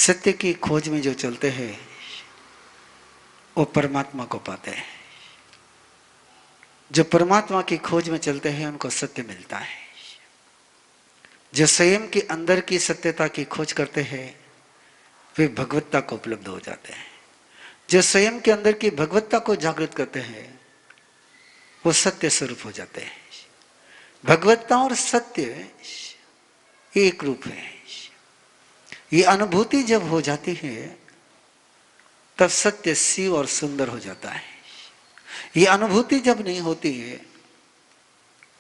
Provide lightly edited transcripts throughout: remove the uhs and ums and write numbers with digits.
सत्य की खोज में जो चलते हैं वो परमात्मा को पाते हैं। जो परमात्मा की खोज में चलते हैं उनको सत्य मिलता है। जो स्वयं के अंदर की सत्यता की खोज करते हैं वे भगवत्ता को उपलब्ध हो जाते हैं। जो स्वयं के अंदर की भगवत्ता को जागृत करते हैं वो सत्य स्वरूप हो जाते हैं। भगवत्ता और सत्य एक रूप है। ये अनुभूति जब हो जाती है तब सत्य शिव और सुंदर हो जाता है। ये अनुभूति जब नहीं होती है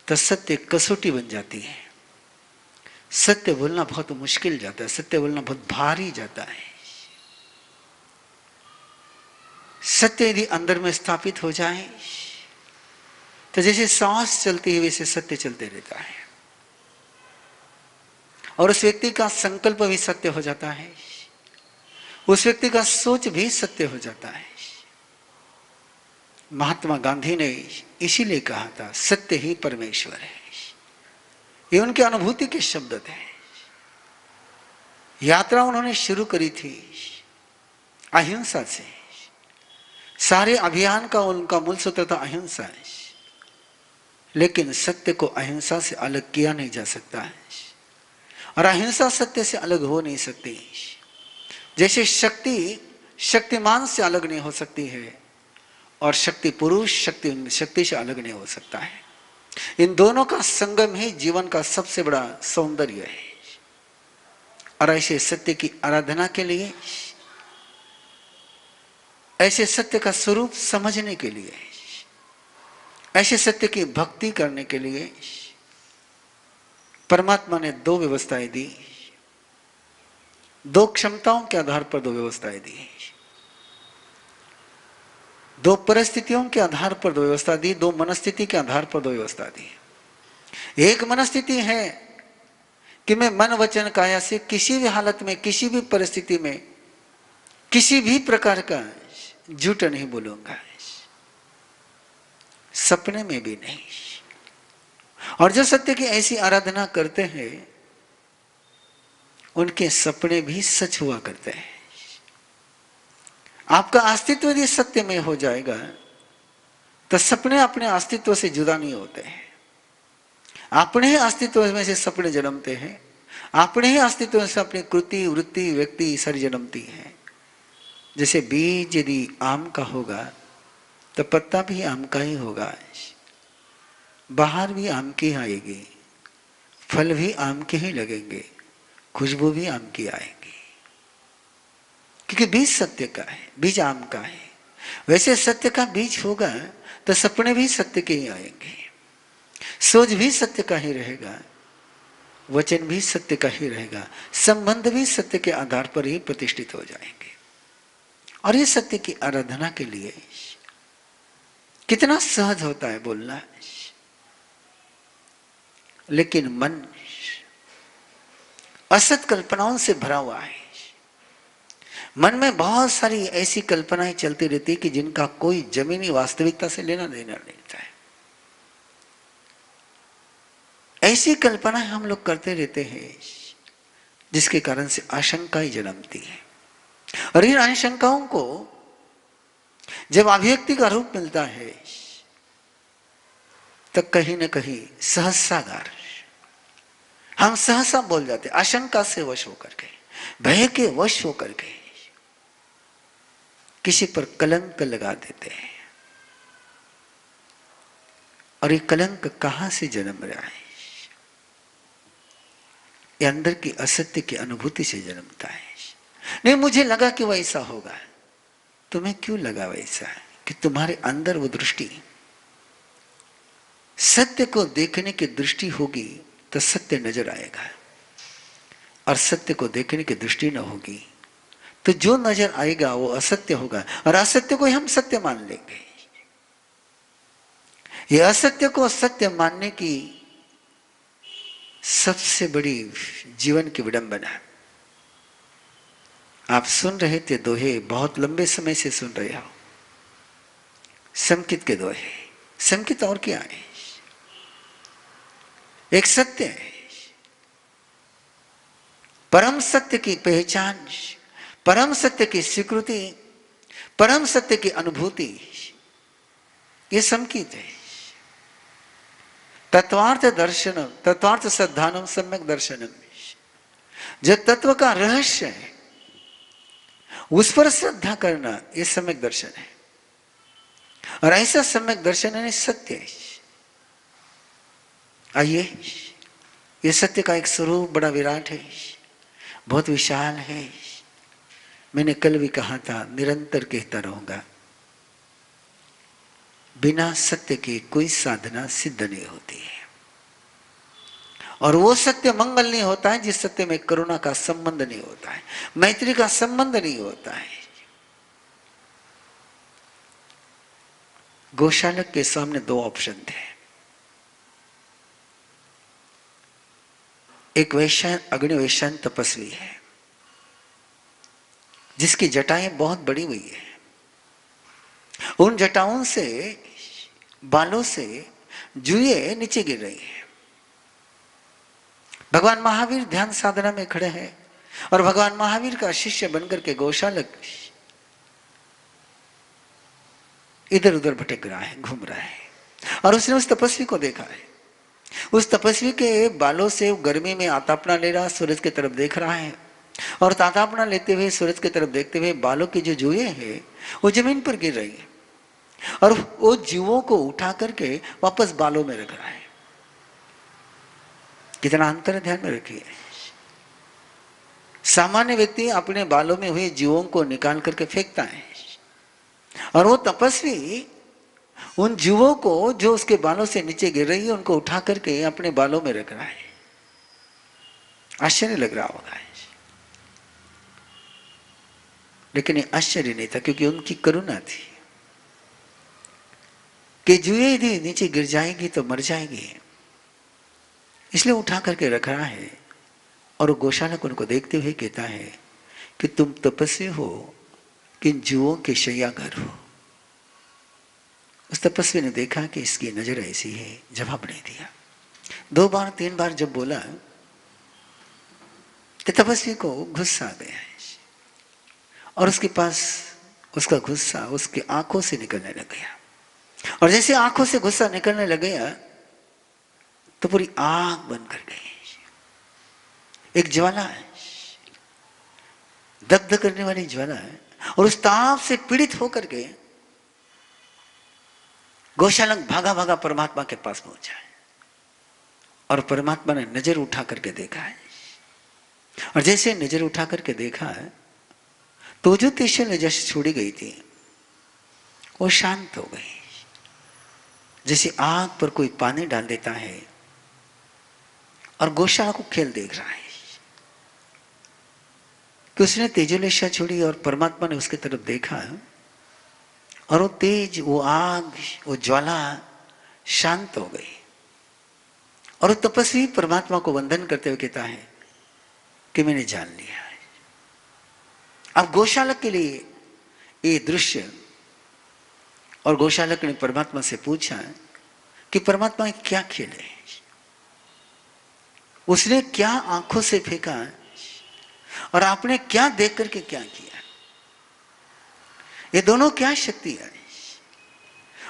तो सत्य कसौटी बन जाती है। सत्य बोलना बहुत मुश्किल जाता है, सत्य बोलना बहुत भारी जाता है। सत्य यदि अंदर में स्थापित हो जाए तो जैसे सांस चलती है वैसे सत्य चलते रहता है और उस व्यक्ति का संकल्प भी सत्य हो जाता है, उस व्यक्ति का सोच भी सत्य हो जाता है। महात्मा गांधी ने इसीलिए कहा था सत्य ही परमेश्वर है। ये उनके अनुभूति के शब्द थे। यात्रा उन्होंने शुरू करी थी अहिंसा से। सारे अभियान का उनका मूल सूत्र था अहिंसा है। लेकिन सत्य को अहिंसा से अलग किया नहीं जा सकता है और अहिंसा सत्य से अलग हो नहीं सकती। जैसे शक्ति शक्तिमान से अलग नहीं हो सकती है और शक्ति पुरुष शक्ति से अलग नहीं हो सकता है। इन दोनों का संगम ही जीवन का सबसे बड़ा सौंदर्य है। और ऐसे सत्य की आराधना के लिए, ऐसे सत्य का स्वरूप समझने के लिए, ऐसे सत्य की भक्ति करने के लिए परमात्मा ने दो व्यवस्थाएं दी। दो क्षमताओं के आधार पर दो व्यवस्थाएं दी, दो परिस्थितियों के आधार पर दो व्यवस्था दी, दो मनस्थिति के आधार पर दो व्यवस्था दी। एक मनस्थिति है कि मैं मन वचन काया से किसी भी हालत में, किसी भी परिस्थिति में, किसी भी प्रकार का झूठ नहीं बोलूंगा, सपने में भी नहीं। और जो सत्य की ऐसी आराधना करते हैं उनके सपने भी सच हुआ करते हैं। आपका अस्तित्व यदि सत्य में हो जाएगा तो सपने अपने अस्तित्व से जुदा नहीं होते हैं। अपने ही अस्तित्व में से सपने जन्मते हैं, अपने ही अस्तित्व से अपनी कृति वृत्ति व्यक्ति सारी जन्मती है। जैसे बीज यदि आम का होगा तो पत्ता भी आम का ही होगा, बाहर भी आम की आएगी, फल भी आम के ही लगेंगे, खुशबू भी आम की आएगी, क्योंकि बीज सत्य का है, बीज आम का है। वैसे सत्य का बीज होगा तो सपने भी सत्य के ही आएंगे, सोच भी सत्य का ही रहेगा, वचन भी सत्य का ही रहेगा, संबंध भी सत्य के आधार पर ही प्रतिष्ठित हो जाएंगे। और ये सत्य की आराधना के लिए कितना सहज होता है बोलना, लेकिन मन असत कल्पनाओं से भरा हुआ है। मन में बहुत सारी ऐसी कल्पनाएं चलती रहती है कि जिनका कोई जमीनी वास्तविकता से लेना देना नहीं है। ऐसी कल्पनाएं हम लोग करते रहते हैं जिसके कारण से आशंकाएं जन्मती है। और इन आशंकाओं को जब अभिव्यक्ति का रूप मिलता है तो कहीं न कहीं सहसागार हम सहसा बोल जाते, आशंका से वश होकर के, भय के वश होकर के किसी पर कलंक लगा देते हैं। और ये कलंक कहां से जन्म रहा है? ये अंदर की असत्य की अनुभूति से जन्मता है। नहीं, मुझे लगा कि वैसा होगा। तुम्हें क्यों लगा वैसा? कि तुम्हारे अंदर वो दृष्टि, सत्य को देखने की दृष्टि होगी तो सत्य नजर आएगा, और सत्य को देखने की दृष्टि न होगी तो जो नजर आएगा वो असत्य होगा, और असत्य को हम सत्य मान लेंगे। ये असत्य को सत्य मानने की सबसे बड़ी जीवन की विडंबना। आप सुन रहे थे दोहे, बहुत लंबे समय से सुन रहे हो, संकित के दोहे। संकित और क्या है? एक सत्य है, परम सत्य की पहचान परम सत्य की स्वीकृति, परम सत्य की अनुभूति, ये संकीत है। तत्वार्थ दर्शनम, तत्वार्थ श्रद्धानम सम्यक दर्शनम, जो तत्व का रहस्य है उस पर श्रद्धा करना, ये सम्यक दर्शन है। और ऐसा सम्यक दर्शन है सत्य है। आइए, ये सत्य का एक स्वरूप बड़ा विराट है, बहुत विशाल है। मैंने कल भी कहा था, निरंतर कहता रहूंगा, बिना सत्य के कोई साधना सिद्ध नहीं होती है। और वो सत्य मंगल नहीं होता है जिस सत्य में करुणा का संबंध नहीं होता है, मैत्री का संबंध नहीं होता है। गोशालक के सामने दो ऑप्शन थे। एक वैश्य, अग्नि वैश्यान तपस्वी है जिसकी जटाएं बहुत बड़ी हुई है। उन जटाओं से, बालों से जुए नीचे गिर रही है। भगवान महावीर ध्यान साधना में खड़े हैं और भगवान महावीर का शिष्य बनकर के गोशालक इधर उधर भटक रहा है, घूम रहा है। और उसने उस तपस्वी को देखा है। उस तपस्वी के बालों से गर्मी में आतापना ले रहा, सूरज की तरफ देख रहा है। और तातापना लेते हुए, सूरज की तरफ देखते हुए, बालों की जो जुएं हैं वो जमीन पर गिर रही है और वो जुओं को उठा करके वापस बालों में रख रहा है। कितना अंतर है, ध्यान में रखिए। सामान्य व्यक्ति अपने बालों में हुए जुओं को निकाल करके फेंकता है और वो तपस्वी उन जुओं को जो उसके बालों से नीचे गिर रही है उनको उठा करके अपने बालों में रख रहा है। आश्चर्य लग रहा होगा, लेकिन ये आश्चर्य नहीं था, क्योंकि उनकी करुणा थी कि जुए यदि नीचे गिर जाएगी तो मर जाएगी, इसलिए उठा करके रख रहा है। और गोशालक उनको देखते हुए कहता है कि तुम तपस्वी हो कि जुओं के शैयाघर हो। उस तपस्वी ने देखा कि इसकी नजर ऐसी है, जवाब नहीं दिया। 2 बार 3 बार जब बोला तो तपस्वी को गुस्सा आ गया और उसके पास उसका गुस्सा उसकी आंखों से निकलने लग गया। और जैसे आंखों से गुस्सा निकलने लग गया तो पूरी आग बंद कर गई। एक ज्वाला है, दग्ध करने वाली ज्वाला है, और उस ताप से पीड़ित होकर के गोशालक भागा भागा परमात्मा के पास पहुंचा है। और परमात्मा ने नजर उठा करके देखा है, और जैसे नजर उठा करके देखा है तो जो तीक्ष्ण नजर छोड़ी गई थी वो शांत हो गई। जैसे आग पर कोई पानी डाल देता है और गोशाला को खेल देख रहा है कि उसने तेजोलेशा छोड़ी और परमात्मा ने उसकी तरफ देखा और वो तेज, वो आग, वो ज्वाला शांत हो गई। और वो तपस्वी परमात्मा को वंदन करते हुए कहता है कि मैंने जान लिया है। अब गोशालक के लिए ये दृश्य, और गोशालक ने परमात्मा से पूछा कि परमात्मा क्या खेल है, उसने क्या आंखों से फेंका और आपने क्या देख करके क्या किया, ये दोनों क्या शक्ति है।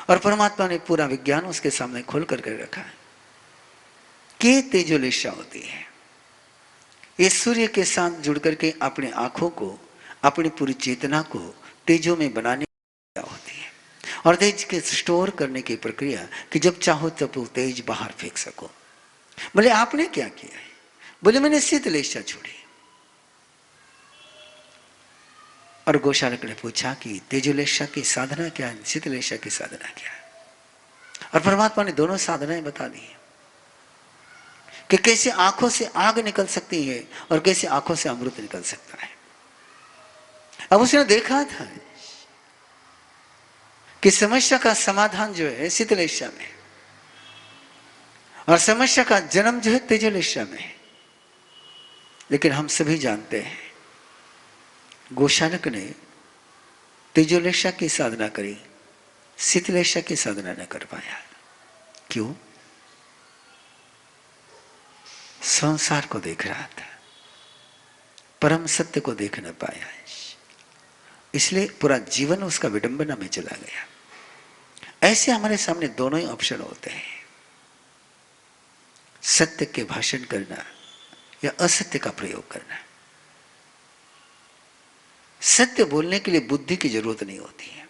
और परमात्मा ने पूरा विज्ञान उसके सामने खोल करके रखा है कि तेजोलेशा होती है, ये सूर्य के साथ जुड़ करके अपनी आंखों को, अपनी पूरी चेतना को तेजों में बनाने की होती है, और तेज के स्टोर करने की प्रक्रिया कि जब चाहो तब वो तेज बाहर फेंक सको। बोले आपने क्या किया है? बोले मैंने शीतलेशा छोड़ी। और गोशालक ने पूछा कि तेजोलेशा की साधना क्या है, शीतलेशा की साधना क्या है? और परमात्मा ने दोनों साधनाएं बता दी कि कैसे आंखों से आग निकल सकती है और कैसे आंखों से अमृत निकल सकता है। अब उसने देखा था कि समस्या का समाधान जो है शीतलेशा में, और समस्या का जन्म जो है तेजोलेशा में। लेकिन हम सभी जानते हैं गोशालक ने तेजोलेशा की साधना करी, शीतलेशा की साधना न कर पाया। क्यों? संसार को देख रहा था, परम सत्य को देख न पाया। इसलिए पूरा जीवन उसका विडंबना में चला गया। ऐसे हमारे सामने दोनों ही ऑप्शन होते हैं, सत्य के भाषण करना या असत्य का प्रयोग करना। सत्य बोलने के लिए बुद्धि की जरूरत नहीं होती है,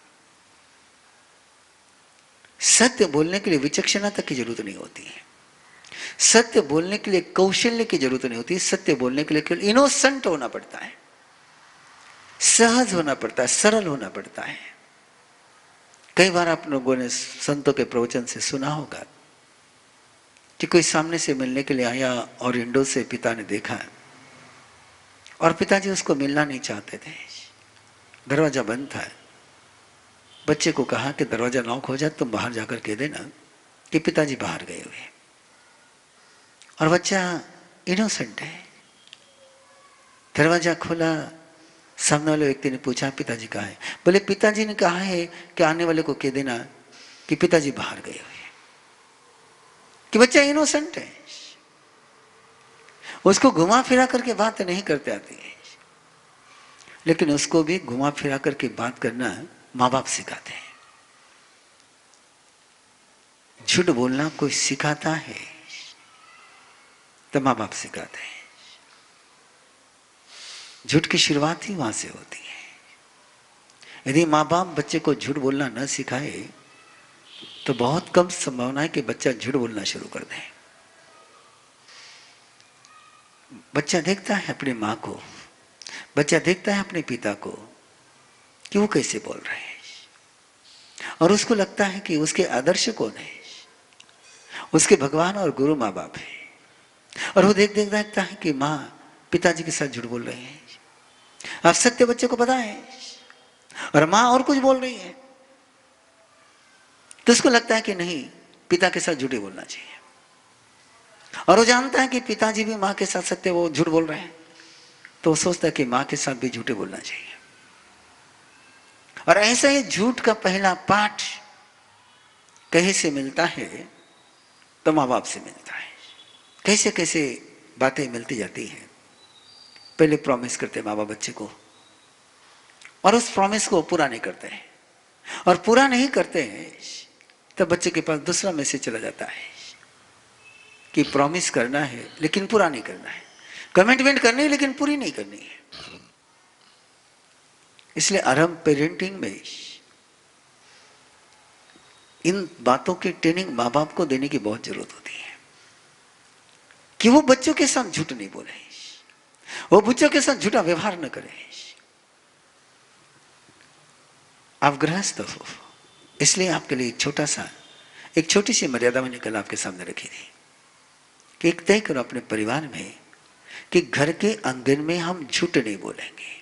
सत्य बोलने के लिए विचक्षणता की जरूरत नहीं होती है, सत्य बोलने के लिए कौशल्य की जरूरत नहीं होती। सत्य बोलने के लिए केवल इनोसेंट होना पड़ता है, सहज होना पड़ता है, सरल होना पड़ता है। कई बार आप लोगों ने संतों के प्रवचन से सुना होगा कि कोई सामने से मिलने के लिए आया और विंडो से पिता ने देखा और पिताजी उसको मिलना नहीं चाहते थे, दरवाजा बंद था। बच्चे को कहा कि दरवाजा लॉक हो जाए, तुम बाहर जाकर कह देना कि पिताजी बाहर गए हुए। और बच्चा इनोसेंट है, दरवाजा खोला, सामने वाले व्यक्ति ने पूछा पिताजी कहाँ है? बोले पिताजी ने कहा है कि आने वाले को कह देना कि पिताजी बाहर गए हुए। कि बच्चा इनोसेंट है, उसको घुमा फिरा करके बात नहीं करते आती है, लेकिन उसको भी घुमा फिरा करके बात करना माँ बाप सिखाते हैं। झूठ बोलना कोई सिखाता है तो माँ बाप सिखाते हैं। झूठ की शुरुआत ही वहां से होती है। यदि माँ बाप बच्चे को झूठ बोलना न सिखाए तो बहुत कम संभावना है कि बच्चा झूठ बोलना शुरू कर दे। बच्चा देखता है अपनी माँ को, बच्चा देखता है अपने पिता को कि वो कैसे बोल रहे हैं, और उसको लगता है कि उसके आदर्श कौन है, उसके भगवान और गुरु माँ बाप है। और वो देखता है कि माँ पिताजी के साथ झूठ बोल रहे हैं। अब सत्य बच्चे को पता है और माँ और कुछ बोल रही है, तो उसको लगता है कि नहीं, पिता के साथ झूठे बोलना चाहिए। और वो जानता है कि पिताजी भी माँ के साथ सत्य वो झूठ बोल रहे हैं, तो वो सोचता है कि माँ के साथ भी झूठे बोलना चाहिए। और ऐसा ही झूठ का पहला पाठ कहीं से मिलता है तो माँ बाप से मिलता है। कैसे कैसे बातें मिलती जाती हैं। पहले प्रॉमिस करते माँ बाप बच्चे को, और उस प्रॉमिस को पूरा नहीं करते हैं, और पूरा नहीं करते हैं तब बच्चे के पास दूसरा मैसेज चला जाता है कि प्रॉमिस करना है लेकिन पूरा नहीं करना है, कमिटमेंट करनी है लेकिन पूरी नहीं करनी है। इसलिए आरंभ पेरेंटिंग में इन बातों की ट्रेनिंग माँ बाप को देने की बहुत जरूरत होती है कि वो बच्चों के साथ झूठ नहीं बोले, वो बच्चों के साथ झूठा व्यवहार न करें। आप गृहस्थ हो, इसलिए आपके लिए एक छोटी सी मर्यादा मैंने कल आपके सामने रखी थी कि एक तय करो अपने परिवार में कि घर के आंगन में हम झूठ नहीं बोलेंगे,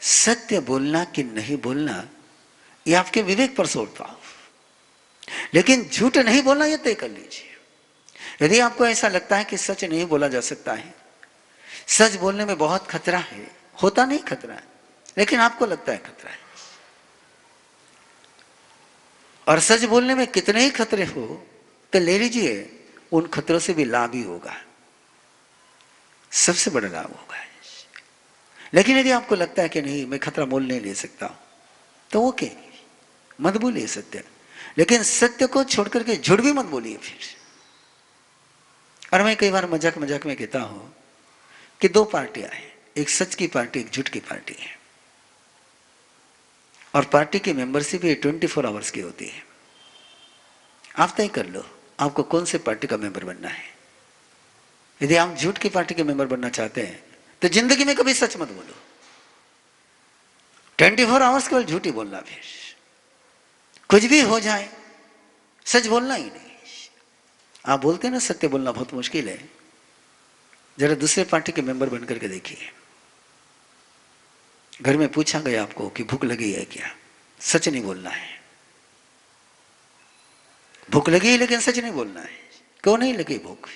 सत्य बोलना कि नहीं बोलना ये आपके विवेक पर छोड़ता हूं, लेकिन झूठ नहीं बोलना ये तय कर लीजिए। यदि आपको ऐसा लगता है कि सच नहीं बोला जा सकता है, सच बोलने में बहुत खतरा है, होता नहीं खतरा है, लेकिन आपको लगता है खतरा है, और सच बोलने में कितने ही खतरे हो तो ले लीजिए, उन खतरों से भी लाभ ही होगा, सबसे बड़ा लाभ होगा। लेकिन यदि आपको लगता है कि नहीं मैं खतरा मोल नहीं ले सकता, तो ओके, मत बोलिए सत्य, लेकिन सत्य को छोड़ करके झूठ भी मत बोलिए फिर। और मैं कई बार मजाक मजाक में कहता हूं कि दो पार्टियां हैं, एक सच की पार्टी, एक झूठ की पार्टी है, और पार्टी की मेंबरशिप ये 24 आवर्स की होती है। आप तय कर लो आपको कौन से पार्टी का मेंबर बनना है। यदि आप झूठ की पार्टी के मेंबर बनना चाहते हैं तो जिंदगी में कभी सच मत बोलो, 24 आवर्स केवल झूठ ही बोलना, फिर कुछ भी हो जाए सच बोलना ही नहीं। आप बोलते हैं ना सत्य बोलना बहुत मुश्किल है, जरा दूसरे पार्टी के मेंबर बनकर के देखिए। घर में पूछा गया आपको कि भूख लगी है क्या, सच नहीं बोलना है। भूख लगी है लेकिन सच नहीं बोलना है। क्यों नहीं लगी भूख?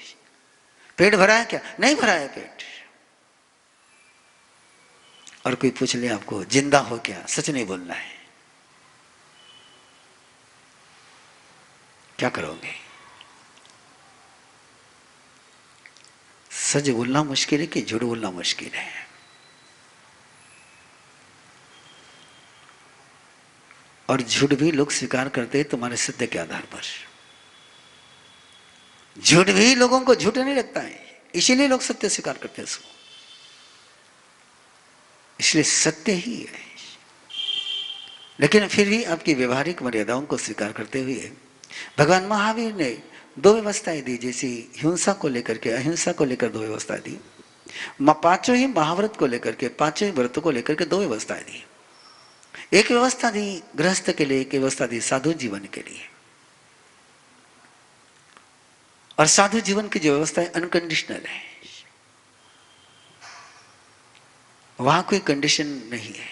पेट भरा है क्या? नहीं भरा है पेट। और कोई पूछ ले आपको जिंदा हो क्या, सच नहीं बोलना है। क्या करोगे? सच बोलना मुश्किल है कि झूठ बोलना मुश्किल है। और झूठ भी लोग स्वीकार करते हैं तुम्हारे सत्य के आधार पर। झूठ भी लोगों को झूठ नहीं लगता है, इसीलिए लोग सत्य स्वीकार करते हैं उसको। इसलिए सत्य ही है। लेकिन फिर भी आपकी व्यवहारिक मर्यादाओं को स्वीकार करते हुए भगवान महावीर ने दो व्यवस्थाएं दी, जैसे हिंसा को लेकर के, अहिंसा को लेकर दो व्यवस्थाएं दी, पांचों ही महाव्रत को लेकर के, पांचों ही व्रतों को लेकर के दो व्यवस्थाएं दी। एक व्यवस्था दी गृहस्थ के लिए, एक व्यवस्था दी साधु जीवन के लिए। और साधु जीवन की जो व्यवस्था है अनकंडीशनल है, वहां कोई कंडीशन नहीं है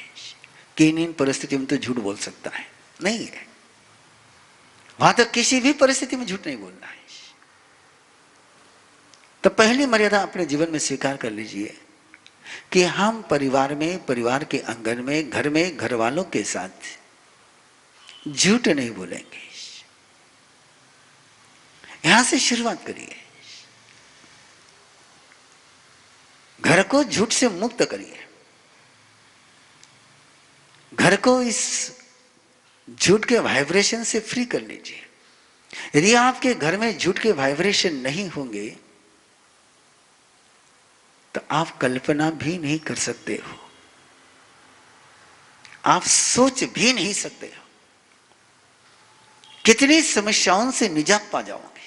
कि इन परिस्थितियों में तो झूठ बोल सकता है, नहीं है। वहां तो किसी भी परिस्थिति में झूठ नहीं बोलना है। तो पहली मर्यादा अपने जीवन में स्वीकार कर लीजिए कि हम परिवार में, परिवार के आंगन में, घर में, घर वालों के साथ झूठ नहीं बोलेंगे। यहां से शुरुआत करिए। घर को झूठ से मुक्त करिए। घर को इस झूठ के वाइब्रेशन से फ्री कर लीजिए। यदि आपके घर में झूठ के वाइब्रेशन नहीं होंगे तो आप कल्पना भी नहीं कर सकते हो, आप सोच भी नहीं सकते हो कितनी समस्याओं से निजात पा जाओगे।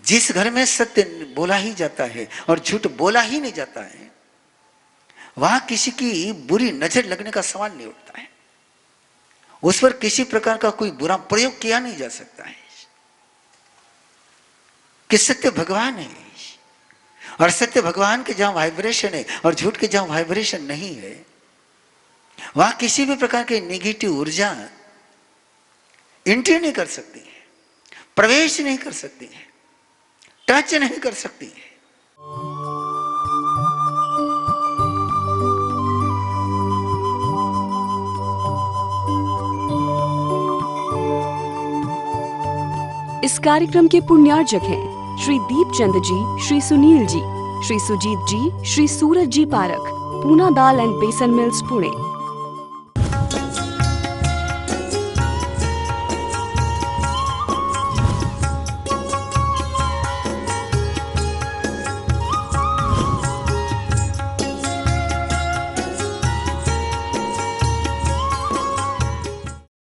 जिस घर में सत्य बोला ही जाता है और झूठ बोला ही नहीं जाता है, वहां किसी की बुरी नजर लगने का सवाल नहीं उठता है, उस पर किसी प्रकार का कोई बुरा प्रयोग किया नहीं जा सकता है कि सत्य भगवान है। और सत्य भगवान के जहां वाइब्रेशन है और झूठ के जहां वाइब्रेशन नहीं है, वहां किसी भी प्रकार की नेगेटिव ऊर्जा एंट्री नहीं कर सकती है, प्रवेश नहीं कर सकती है, टच नहीं कर सकती है। इस कार्यक्रम के पुण्यार्जक हैं श्री दीपचंद जी, श्री सुनील जी, श्री सुजीत जी, श्री सूरज जी पारख, पूना दाल एंड बेसन मिल्स, पुणे।